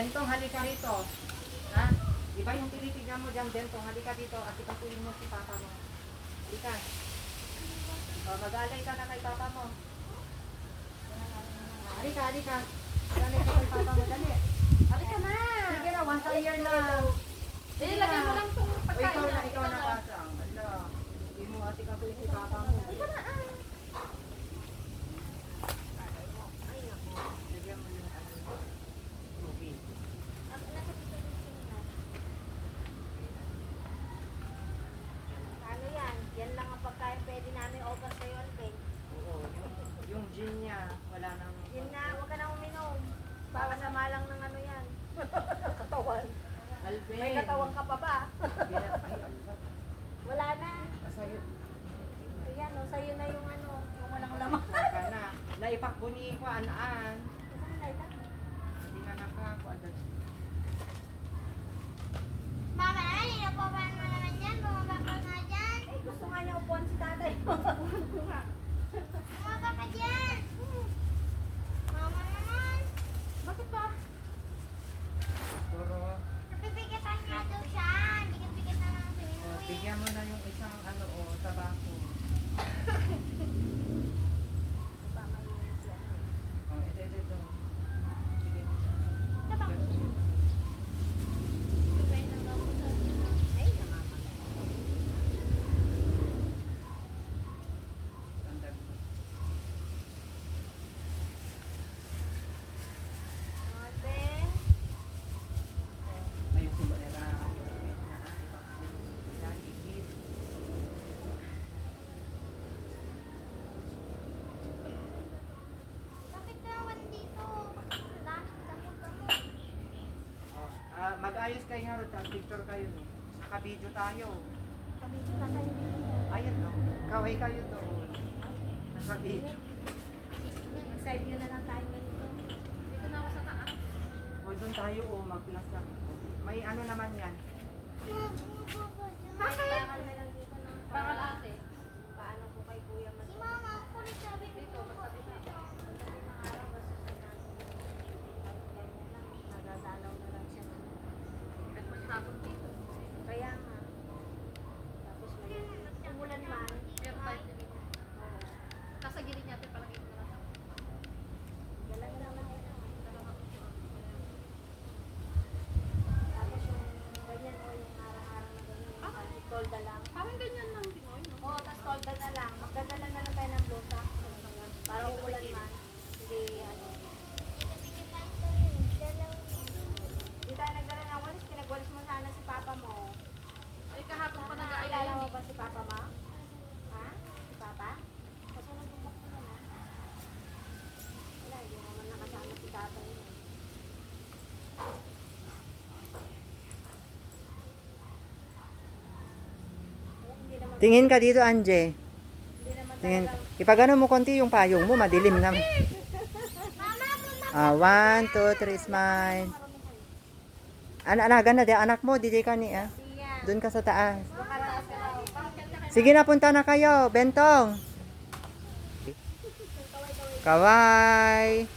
Bentong, halika rito. Ha? Iba yung tinitignan mo dyan, Bentong. Halika dito at ipatuloy mo si papa mo. Halika. Mag-alay ka na kay papa mo. Halika, halika. Mag-alay ka kay papa mo. Dali. Halika na. Sige na, once a year lang. Eh, lagyan mo lang itong O, pagkain ikaw na, na. ikaw na kasang. Hala. Hindi mo ati ka si papa mo. Ikaw na ah. Lagyan mo yung tubig. Ano yan? Yan lang ang pagkain pwede namin offer sa'yo, Alvin. Oo, yung gin niya, wala nang... Yun na, huwag ka na uminom. Baka sama lang ng ano yan. Katawan. Alvin. May katawan ka pa ba? Ay, alba. Wala na. Sa'yo. Ayan, o, sa'yo na yung ano, yung walang laman. Ka na. Naipakbuni ko, anaan. Ay, ta. Hindi na nakakuha. Mama, nilapawan mo naman yan. Bumaba ka nga dyan. Ay, gusto nga niya upuan si tatay. Bumaba ka dyan. Mama naman. Bakit ba? Puro, Napipigatan nga daw siya. Bigyan-bigyan na lang sa inyo eh. bigyan mo na yung isang ano, tabako. Baka malinis yan. Ito. Sige. Ay, namamatay. Tandaan mo. Alvin. Ayun si Manera. Bakit naman dito? Damo-damo. Mag-ayos kayo nga, Ruth. Picture kayo. No? Naka-video tayo. Kami na kayo. Ayun, no? Kaway kayo doon. Naka-video. Mag-side view na lang tayo ganito. Dito na ako sa taas. O doon tayo, mag-plus lang. May ano naman yan. Kailangan na lang dito ng Para ate. paano po kay kuya mas Si mama, kulit sabi ko dito. nadadalaw na lang siya. At maghapon dito. Kaya nga. Tapos may umulan man. Pero tayo din. Nasa gilid natin palagi ko na lang. Galang naman ito. Tapos yung ganyan o yung arang-arang na ganyan. Yung tolda lang. Parang ganyan lang din. Oh, no? Oo, tapos tolda na lang. Magdadala na lang tayo ng blusa. Para umulan man. Hindi ano. Hindi tayo nagdala ng walis. Pinagwalis mo sana si papa mo. Ay, kahapon pa Nakilala nag-aalala mo yun. ba si papa mo? Ha? Si papa? Kasunod mo ba na? Wala, hindi naman nakasama si tatay mo. Hindi naman, Tingin ka dito, Anje. hindi naman Tingin. talagang Ipagano mo konti yung payong mo, madilim na. Mama, 1, 2, 3, smile. Anak, di anak mo, di ka ni ah. siya. Doon ka sa taas. Makataas ka daw. Sige na, punta na kayo, Bentong. Kaway.